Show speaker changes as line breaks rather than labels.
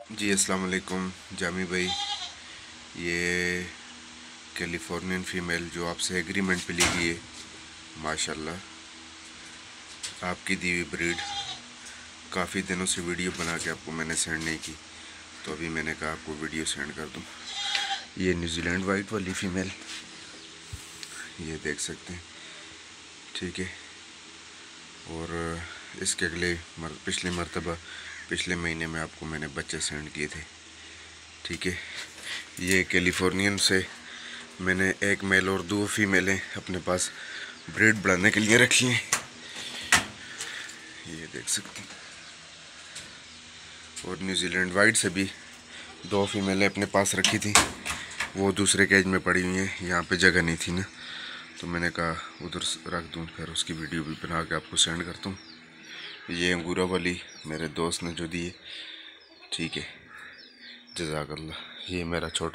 जी अस्सलाम वालेकुम जामी भाई। ये कैलिफोर्नियन फ़ीमेल जो आपसे एग्रीमेंट पे ली गई है, माशाल्लाह आपकी दी हुई ब्रीड। काफ़ी दिनों से वीडियो बना के आपको मैंने सेंड नहीं की, तो अभी मैंने कहा आपको वीडियो सेंड कर दूं। ये न्यूजीलैंड वाइट वाली फ़ीमेल, ये देख सकते हैं, ठीक है। और इसके अगले पिछले मरतबा पिछले महीने में आपको मैंने बच्चे सेंड किए थे, ठीक है। ये कैलिफोर्नियन से मैंने एक मेल और दो फीमेलें अपने पास ब्रीड बढ़ाने के लिए रखी हैं, ये देख सकते हैं। और न्यूजीलैंड वाइट से भी दो फीमेलें अपने पास रखी थी, वो दूसरे केज में पड़ी हुई हैं। यहाँ पे जगह नहीं थी ना, तो मैंने कहा उधर रख दूँ, फिर उसकी वीडियो भी बना के आपको सेंड करता हूँ। ये अंगूरा वाली मेरे दोस्त ने जो दी है, ठीक है, जज़ाकल्लाह। ये मेरा छोटा